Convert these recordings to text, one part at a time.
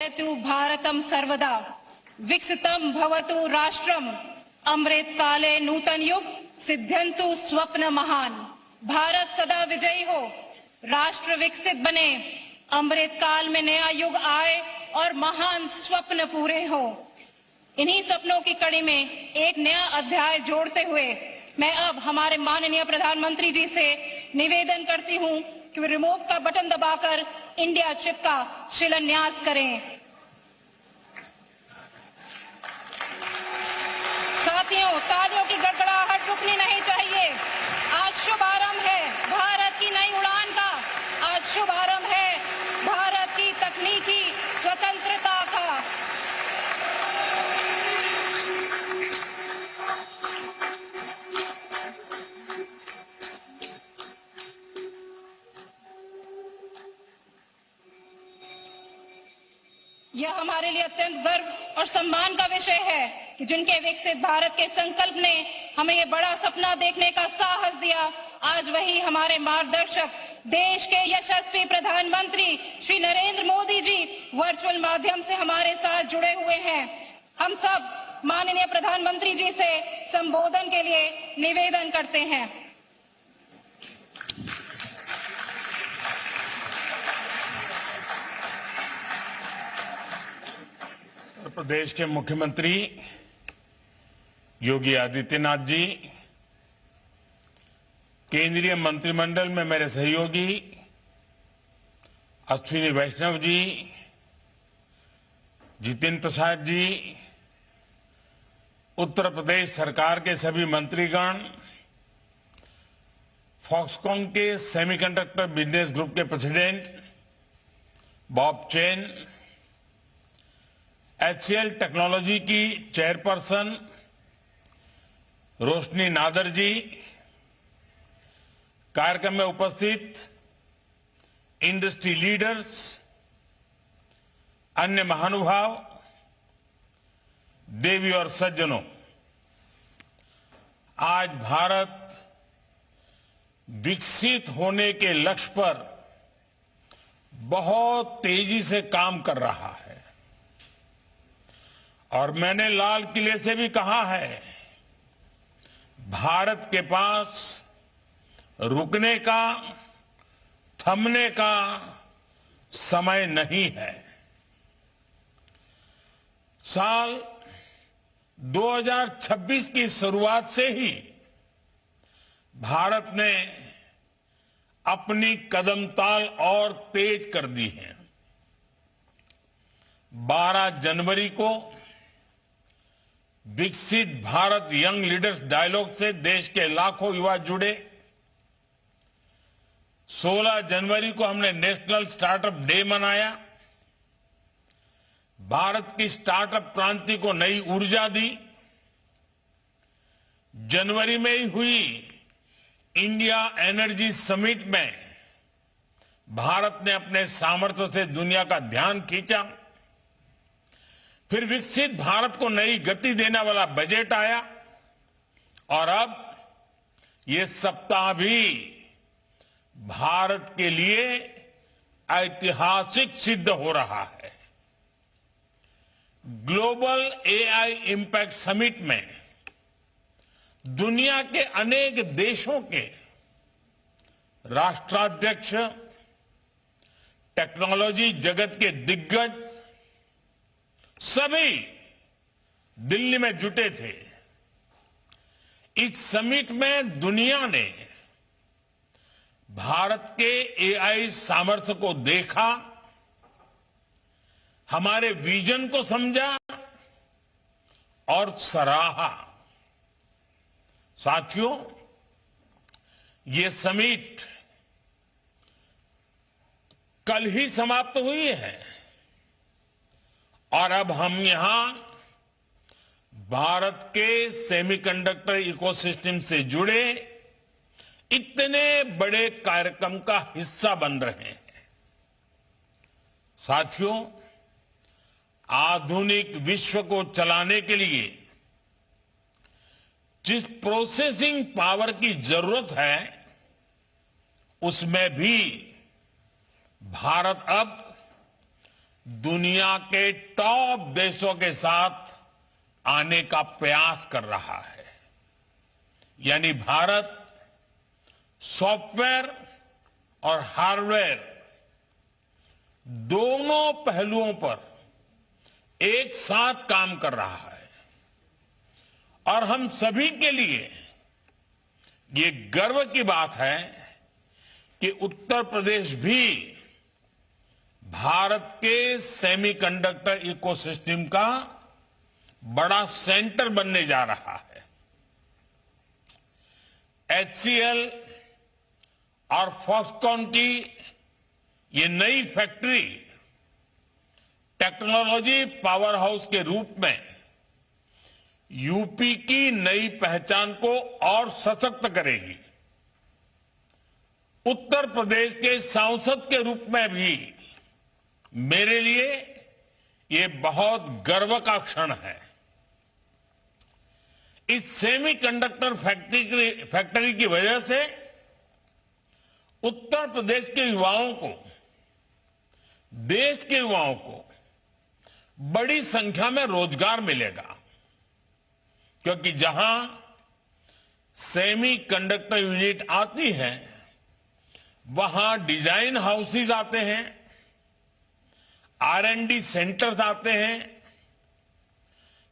तु भारतम सर्वदा विकसितम भवतु राष्ट्रम अमृत काले नूतन युग सिद्ध्यंतु स्वप्न महान। भारत सदा विजयी हो, राष्ट्र विकसित बने, अमृत काल में नया युग आए और महान स्वप्न पूरे हो। इन्हीं सपनों की कड़ी में एक नया अध्याय जोड़ते हुए मैं अब हमारे माननीय प्रधानमंत्री जी से निवेदन करती हूं कि वे रिमोट का बटन दबाकर इंडिया चिप का शिलान्यास करें। साथियों, तालियों की गड़गड़ाहट रुकनी नहीं चाहिए। आज शुभारंभ है भारत की नई उड़ान का, आज शुभारंभ है भारत की तकनीकी स्वतंत्रता का। यह हमारे लिए अत्यंत गर्व और सम्मान का विषय है कि जिनके विकसित भारत के संकल्प ने हमें ये बड़ा सपना देखने का साहस दिया, आज वही हमारे मार्गदर्शक देश के यशस्वी प्रधानमंत्री श्री नरेंद्र मोदी जी वर्चुअल माध्यम से हमारे साथ जुड़े हुए हैं। हम सब माननीय प्रधानमंत्री जी से संबोधन के लिए निवेदन करते हैं। उत्तर प्रदेश के मुख्यमंत्री योगी आदित्यनाथ जी, केंद्रीय मंत्रिमंडल में मेरे सहयोगी अश्विनी वैष्णव जी, जितिन प्रसाद जी, उत्तर प्रदेश सरकार के सभी मंत्रीगण, फॉक्सकॉन के सेमीकंडक्टर बिजनेस ग्रुप के president Bob chain, HCL technology की चेयरपर्सन रोशनी नादर जी, कार्यक्रम में उपस्थित इंडस्ट्री लीडर्स, अन्य महानुभाव, देवी और सज्जनों, आज भारत विकसित होने के लक्ष्य पर बहुत तेजी से काम कर रहा है और मैंने लाल किले से भी कहा है, भारत के पास रुकने का, थमने का समय नहीं है। साल 2026 की शुरुआत से ही भारत ने अपनी कदमताल और तेज कर दी है। 12 जनवरी को विकसित भारत यंग लीडर्स डायलॉग से देश के लाखों युवा जुड़े। 16 जनवरी को हमने नेशनल स्टार्टअप डे मनाया, भारत की स्टार्टअप क्रांति को नई ऊर्जा दी। जनवरी में ही हुई इंडिया एनर्जी समिट में भारत ने अपने सामर्थ्य से दुनिया का ध्यान खींचा। फिर विकसित भारत को नई गति देने वाला बजट आया और अब ये सप्ताह भी भारत के लिए ऐतिहासिक सिद्ध हो रहा है। ग्लोबल AI इंपैक्ट समिट में दुनिया के अनेक देशों के राष्ट्राध्यक्ष, टेक्नोलॉजी जगत के दिग्गज सभी दिल्ली में जुटे थे। इस समिट में दुनिया ने भारत के AI सामर्थ्य को देखा, हमारे विजन को समझा और सराहा। साथियों, ये समिट कल ही समाप्त हुई है और अब हम यहां भारत के सेमीकंडक्टर इकोसिस्टम से जुड़े इतने बड़े कार्यक्रम का हिस्सा बन रहे हैं। साथियों, आधुनिक विश्व को चलाने के लिए जिस प्रोसेसिंग पावर की जरूरत है, उसमें भी भारत अब दुनिया के टॉप देशों के साथ आने का प्रयास कर रहा है। यानी भारत सॉफ्टवेयर और हार्डवेयर दोनों पहलुओं पर एक साथ काम कर रहा है और हम सभी के लिए ये गर्व की बात है कि उत्तर प्रदेश भी भारत के सेमीकंडक्टर इकोसिस्टम का बड़ा सेंटर बनने जा रहा है। HCL और फॉक्सकॉन की ये नई फैक्ट्री टेक्नोलॉजी पावर हाउस के रूप में यूपी की नई पहचान को और सशक्त करेगी। उत्तर प्रदेश के सांसद के रूप में भी मेरे लिए ये बहुत गर्व का क्षण है। इस सेमीकंडक्टर फैक्ट्री की वजह से उत्तर प्रदेश के युवाओं को, देश के युवाओं को बड़ी संख्या में रोजगार मिलेगा, क्योंकि जहां सेमीकंडक्टर यूनिट आती है वहां डिजाइन हाउसेज आते हैं, R&D सेंटर्स आते हैं,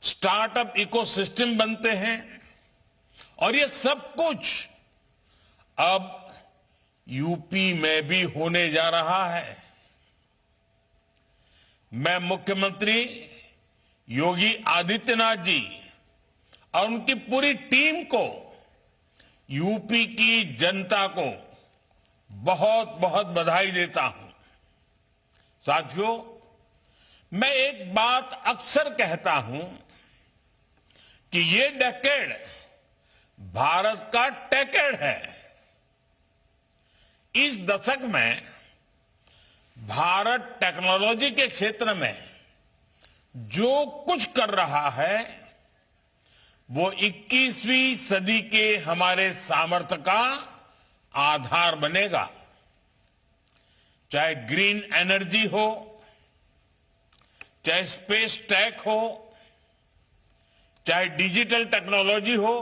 स्टार्टअप इकोसिस्टम बनते हैं और ये सब कुछ अब यूपी में भी होने जा रहा है। मैं मुख्यमंत्री योगी आदित्यनाथ जी और उनकी पूरी टीम को, यूपी की जनता को बहुत बहुत बधाई देता हूं। साथियों, मैं एक बात अक्सर कहता हूं कि ये डेकेड भारत का टेकेड है। इस दशक में भारत टेक्नोलॉजी के क्षेत्र में जो कुछ कर रहा है वो 21वीं सदी के हमारे सामर्थ्य का आधार बनेगा। चाहे ग्रीन एनर्जी हो, चाहे स्पेस टेक हो, चाहे डिजिटल टेक्नोलॉजी हो,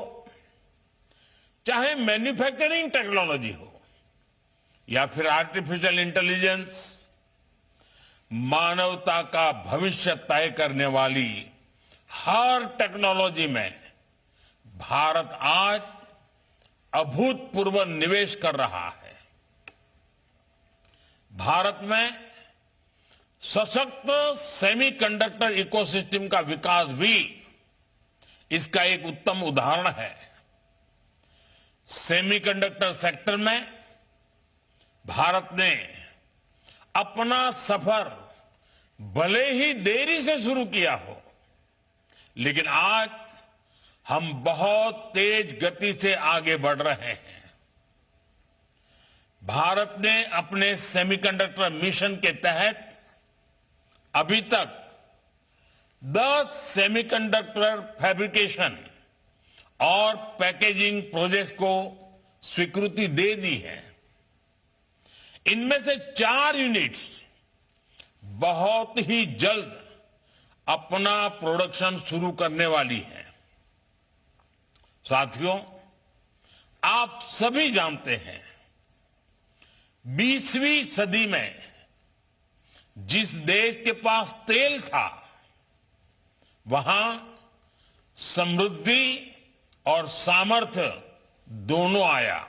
चाहे मैन्युफैक्चरिंग टेक्नोलॉजी हो या फिर आर्टिफिशियल इंटेलिजेंस, मानवता का भविष्य तय करने वाली हर टेक्नोलॉजी में भारत आज अभूतपूर्व निवेश कर रहा है। भारत में सशक्त सेमीकंडक्टर इकोसिस्टम का विकास भी इसका एक उत्तम उदाहरण है। सेमीकंडक्टर सेक्टर में भारत ने अपना सफर भले ही देरी से शुरू किया हो, लेकिन आज हम बहुत तेज गति से आगे बढ़ रहे हैं। भारत ने अपने सेमीकंडक्टर मिशन के तहत अभी तक 10 सेमीकंडक्टर फैब्रिकेशन और पैकेजिंग प्रोजेक्ट को स्वीकृति दे दी है। इनमें से 4 यूनिट्स बहुत ही जल्द अपना प्रोडक्शन शुरू करने वाली है। साथियों, आप सभी जानते हैं 20वीं सदी में जिस देश के पास तेल था वहां समृद्धि और सामर्थ्य दोनों आया।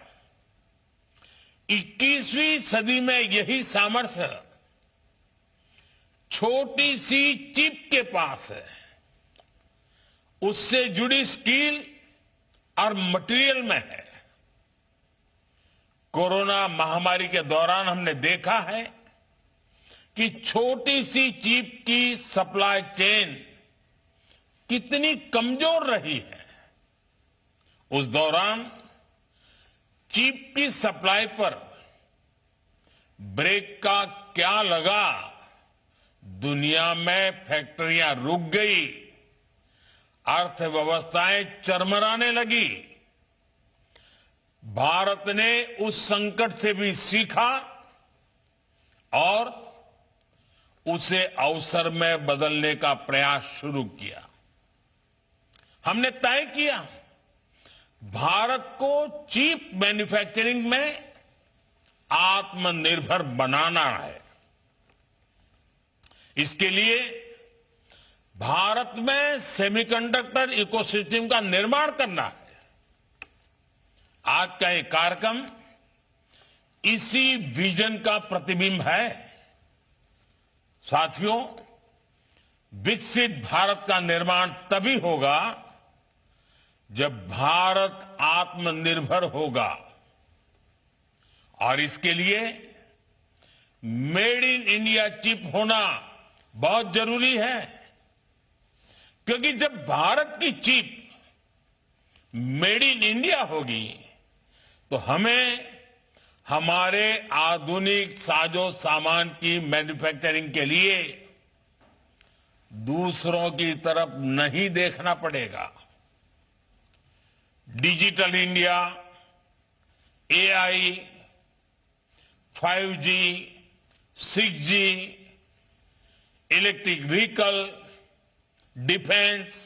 21वीं सदी में यही सामर्थ्य छोटी सी चिप के पास है। उससे जुड़ी स्किल और मटेरियल में है। कोरोना महामारी के दौरान हमने देखा है कि छोटी सी चिप की सप्लाई चेन कितनी कमजोर रही है। उस दौरान चिप की सप्लाई पर ब्रेक का क्या लगा, दुनिया में फैक्ट्रियां रुक गई, अर्थव्यवस्थाएं चरमराने लगी। भारत ने उस संकट से भी सीखा और उसे अवसर में बदलने का प्रयास शुरू किया। हमने तय किया भारत को चिप मैन्युफैक्चरिंग में आत्मनिर्भर बनाना है। इसके लिए भारत में सेमीकंडक्टर इकोसिस्टम का निर्माण करना है। आज का ये कार्यक्रम इसी विजन का प्रतिबिंब है। साथियों, विकसित भारत का निर्माण तभी होगा जब भारत आत्मनिर्भर होगा, और इसके लिए मेड इन इंडिया चिप होना बहुत जरूरी है। क्योंकि जब भारत की चिप मेड इन इंडिया होगी तो हमें हमारे आधुनिक साजो सामान की मैन्युफैक्चरिंग के लिए दूसरों की तरफ नहीं देखना पड़ेगा। Digital India, AI, 5G, 6G, electric vehicle, defence,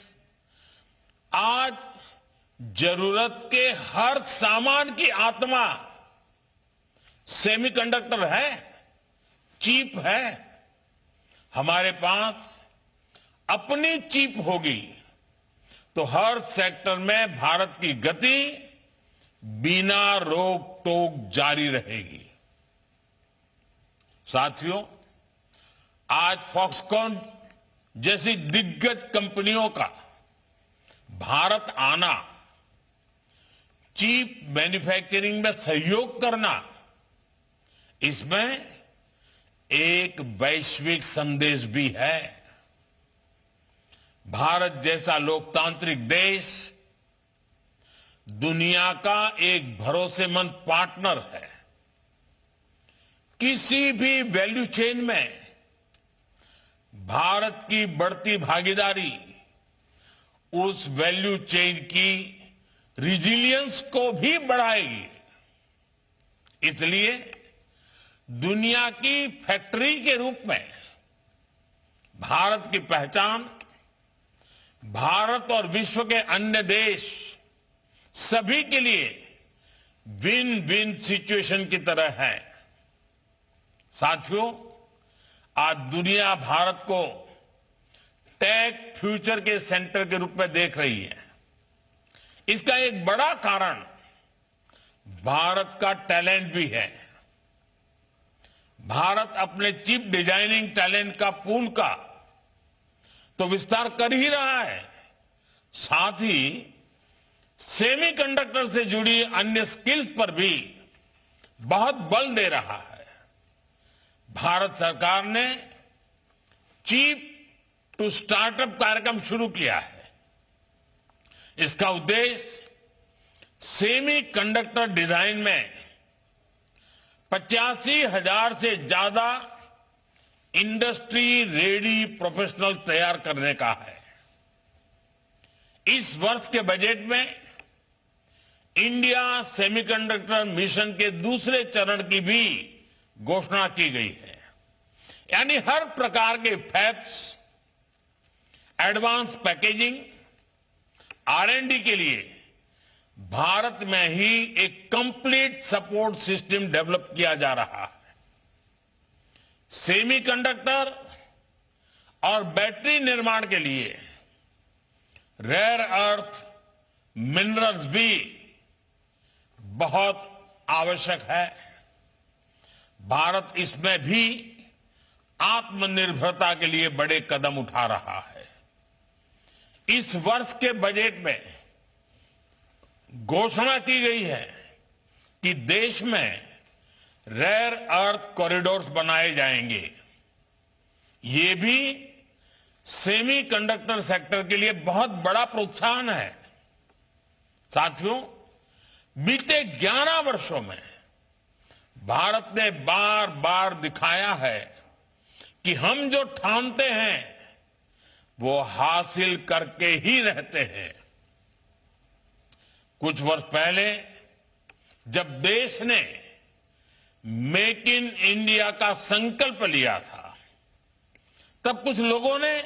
आज जरूरत के हर सामान की आत्मा सेमीकंडक्टर है, चिप है। हमारे पास अपनी चिप होगी तो हर सेक्टर में भारत की गति बिना रोक टोक जारी रहेगी। साथियों, आज फॉक्सकॉन जैसी दिग्गज कंपनियों का भारत आना, चिप मैन्युफैक्चरिंग में सहयोग करना, इसमें एक वैश्विक संदेश भी है। भारत जैसा लोकतांत्रिक देश दुनिया का एक भरोसेमंद पार्टनर है। किसी भी वैल्यू चेन में भारत की बढ़ती भागीदारी उस वैल्यू चेन की रिजिलियंस को भी बढ़ाएगी। इसलिए दुनिया की फैक्ट्री के रूप में भारत की पहचान भारत और विश्व के अन्य देश सभी के लिए विन विन सिचुएशन की तरह है। साथियों, आज दुनिया भारत को टेक फ्यूचर के सेंटर के रूप में देख रही है। इसका एक बड़ा कारण भारत का टैलेंट भी है। भारत अपने चिप डिजाइनिंग टैलेंट का पूल का तो विस्तार कर ही रहा है, साथ ही सेमीकंडक्टर से जुड़ी अन्य स्किल्स पर भी बहुत बल दे रहा है। भारत सरकार ने चिप टू स्टार्टअप कार्यक्रम शुरू किया है। इसका उद्देश्य सेमीकंडक्टर डिजाइन में 85,000 से ज्यादा इंडस्ट्री रेडी प्रोफेशनल तैयार करने का है। इस वर्ष के बजट में इंडिया सेमीकंडक्टर मिशन के दूसरे चरण की भी घोषणा की गई है। यानी हर प्रकार के फैब्स, एडवांस पैकेजिंग, R&D के लिए भारत में ही एक कंप्लीट सपोर्ट सिस्टम डेवलप किया जा रहा है। सेमीकंडक्टर और बैटरी निर्माण के लिए रेयर अर्थ मिनरल्स भी बहुत आवश्यक है। भारत इसमें भी आत्मनिर्भरता के लिए बड़े कदम उठा रहा है। इस वर्ष के बजट में घोषणा की गई है कि देश में रेयर अर्थ कॉरिडोर्स बनाए जाएंगे। ये भी सेमीकंडक्टर सेक्टर के लिए बहुत बड़ा प्रोत्साहन है। साथियों, बीते 11 वर्षों में भारत ने बार बार दिखाया है कि हम जो ठानते हैं वो हासिल करके ही रहते हैं। कुछ वर्ष पहले जब देश ने मेक इन इंडिया का संकल्प लिया था, तब कुछ लोगों ने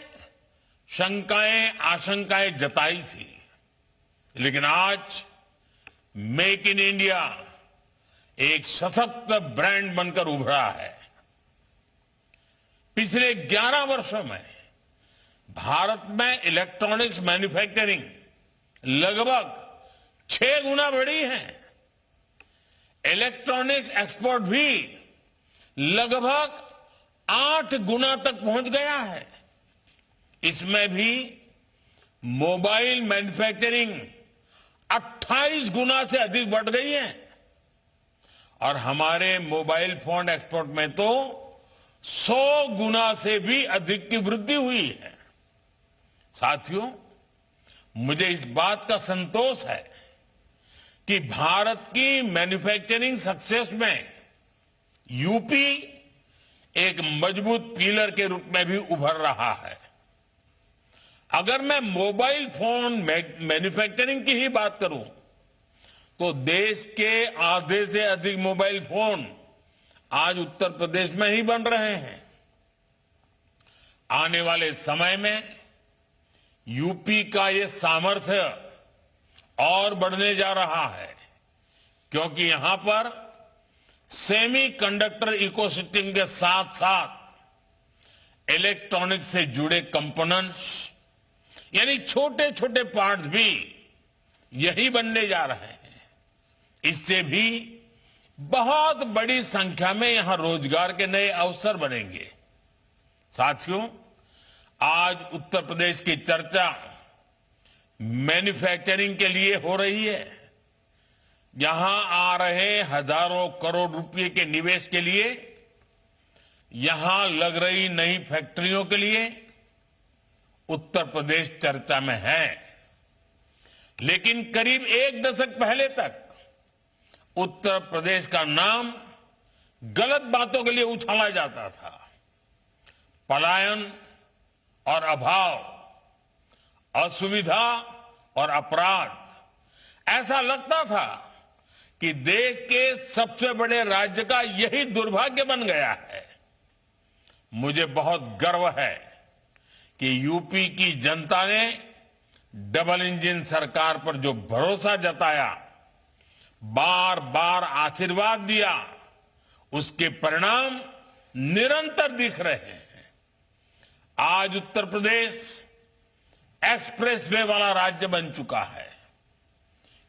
शंकाएं, आशंकाएं जताई थी, लेकिन आज मेक इन इंडिया एक सशक्त ब्रांड बनकर उभरा है। पिछले 11 वर्षों में भारत में इलेक्ट्रॉनिक्स मैन्युफैक्चरिंग लगभग 6 गुना बढ़ी है। इलेक्ट्रॉनिक्स एक्सपोर्ट भी लगभग 8 गुना तक पहुंच गया है। इसमें भी मोबाइल मैन्युफैक्चरिंग 28 गुना से अधिक बढ़ गई है और हमारे मोबाइल फोन एक्सपोर्ट में तो 100 गुना से भी अधिक की वृद्धि हुई है। साथियों, मुझे इस बात का संतोष है कि भारत की मैन्युफैक्चरिंग सक्सेस में यूपी एक मजबूत पिलर के रूप में भी उभर रहा है। अगर मैं मोबाइल फोन मैन्युफैक्चरिंग की ही बात करूं तो देश के आधे से अधिक मोबाइल फोन आज उत्तर प्रदेश में ही बन रहे हैं। आने वाले समय में यूपी का ये सामर्थ्य और बढ़ने जा रहा है, क्योंकि यहां पर सेमीकंडक्टर इकोसिस्टम के साथ साथ इलेक्ट्रॉनिक से जुड़े कंपोनेंट्स यानी छोटे छोटे पार्ट्स भी यही बनने जा रहे हैं। इससे भी बहुत बड़ी संख्या में यहां रोजगार के नए अवसर बनेंगे। साथियों, आज उत्तर प्रदेश की चर्चा मैन्युफैक्चरिंग के लिए हो रही है। यहां आ रहे हजारों करोड़ रुपए के निवेश के लिए, यहां लग रही नई फैक्ट्रियों के लिए उत्तर प्रदेश चर्चा में है। लेकिन करीब 1 दशक पहले तक उत्तर प्रदेश का नाम गलत बातों के लिए उछाला जाता था। पलायन और अभाव, असुविधा और अपराध, ऐसा लगता था कि देश के सबसे बड़े राज्य का यही दुर्भाग्य बन गया है। मुझे बहुत गर्व है कि यूपी की जनता ने डबल इंजन सरकार पर जो भरोसा जताया, बार बार आशीर्वाद दिया, उसके परिणाम निरंतर दिख रहे हैं। आज उत्तर प्रदेश एक्सप्रेसवे वाला राज्य बन चुका है।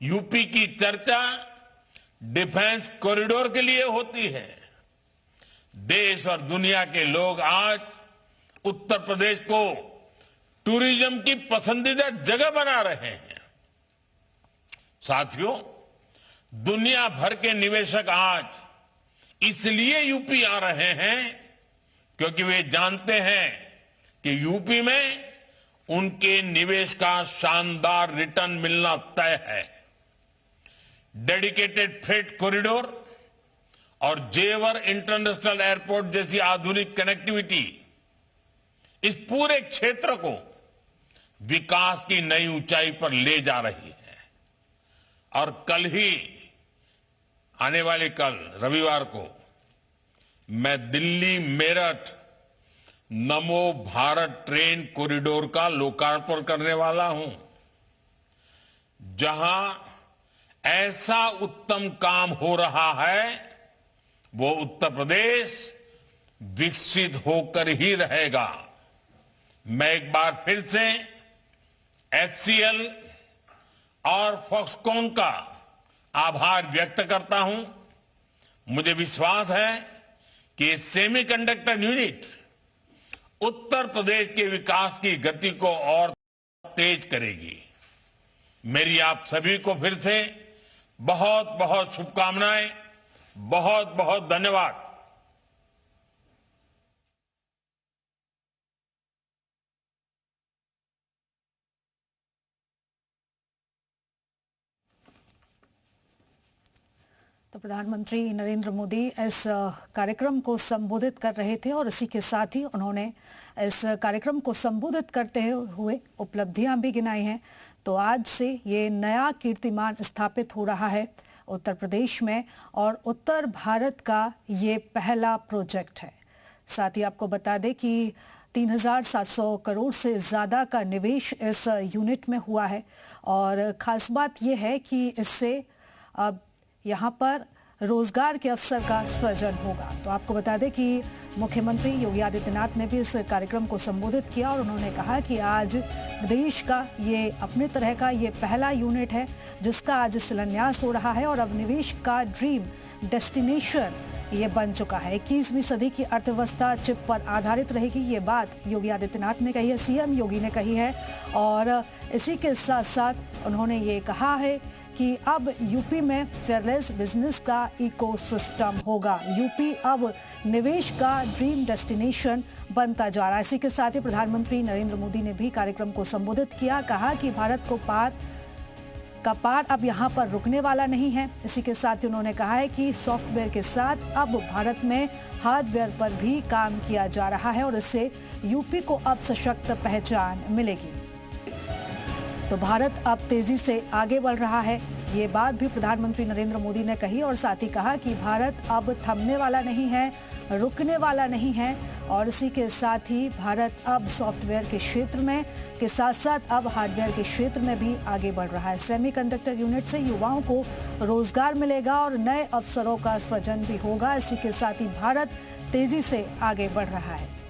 यूपी की चर्चा डिफेंस कॉरिडोर के लिए होती है। देश और दुनिया के लोग आज उत्तर प्रदेश को टूरिज्म की पसंदीदा जगह बना रहे हैं। साथियों, दुनिया भर के निवेशक आज इसलिए यूपी आ रहे हैं क्योंकि वे जानते हैं कि यूपी में उनके निवेश का शानदार रिटर्न मिलना तय है। डेडिकेटेड फ्रेट कॉरिडोर और जेवर इंटरनेशनल एयरपोर्ट जैसी आधुनिक कनेक्टिविटी इस पूरे क्षेत्र को विकास की नई ऊंचाई पर ले जा रही है। और कल ही, आने वाले कल रविवार को, मैं दिल्ली मेरठ नमो भारत ट्रेन कॉरिडोर का लोकार्पण करने वाला हूं, जहां ऐसा उत्तम काम हो रहा है वो उत्तर प्रदेश विकसित होकर ही रहेगा। मैं एक बार फिर से HCL और फॉक्सकॉन का आभार व्यक्त करता हूं। मुझे विश्वास है कि सेमीकंडक्टर यूनिट उत्तर प्रदेश के विकास की गति को और तेज करेगी। मेरी आप सभी को फिर से बहुत बहुत शुभकामनाएं, बहुत बहुत धन्यवाद। तो प्रधानमंत्री नरेंद्र मोदी इस कार्यक्रम को संबोधित कर रहे थे और इसी के साथ ही उन्होंने इस कार्यक्रम को संबोधित करते हुए उपलब्धियां भी गिनाई हैं। तो आज से ये नया कीर्तिमान स्थापित हो रहा है उत्तर प्रदेश में और उत्तर भारत का ये पहला प्रोजेक्ट है। साथ ही आपको बता दें कि 3,700 करोड़ से ज़्यादा का निवेश इस यूनिट में हुआ है और ख़ास बात यह है कि इससे अब यहाँ पर रोजगार के अवसर का सृजन होगा। तो आपको बता दें कि मुख्यमंत्री योगी आदित्यनाथ ने भी इस कार्यक्रम को संबोधित किया और उन्होंने कहा कि आज प्रदेश का ये अपने तरह का ये पहला यूनिट है जिसका आज शिलान्यास हो रहा है और अब निवेश का ड्रीम डेस्टिनेशन ये बन चुका है। 21वीं सदी की अर्थव्यवस्था चिप पर आधारित रहेगी, ये बात योगी आदित्यनाथ ने कही है, सीएम योगी ने कही है। और इसी के साथ साथ उन्होंने ये कहा है कि अब यूपी में फेयरलेस बिजनेस का इकोसिस्टम होगा। यूपी अब निवेश का ड्रीम डेस्टिनेशन बनता जा रहा है। इसी के साथ ही प्रधानमंत्री नरेंद्र मोदी ने भी कार्यक्रम को संबोधित किया, कहा कि भारत को पार अब यहाँ पर रुकने वाला नहीं है। इसी के साथ ही उन्होंने कहा है कि सॉफ्टवेयर के साथ अब भारत में हार्डवेयर पर भी काम किया जा रहा है और इससे यूपी को अब सशक्त पहचान मिलेगी। तो भारत अब तेजी से आगे बढ़ रहा है, ये बात भी प्रधानमंत्री नरेंद्र मोदी ने कही और साथ ही कहा कि भारत अब थमने वाला नहीं है, रुकने वाला नहीं है। और इसी के साथ ही भारत अब सॉफ्टवेयर के क्षेत्र में के साथ साथ अब हार्डवेयर के क्षेत्र में भी आगे बढ़ रहा है। सेमीकंडक्टर यूनिट से युवाओं को रोजगार मिलेगा और नए अवसरों का सृजन भी होगा। इसी के साथ ही भारत तेजी से आगे बढ़ रहा है।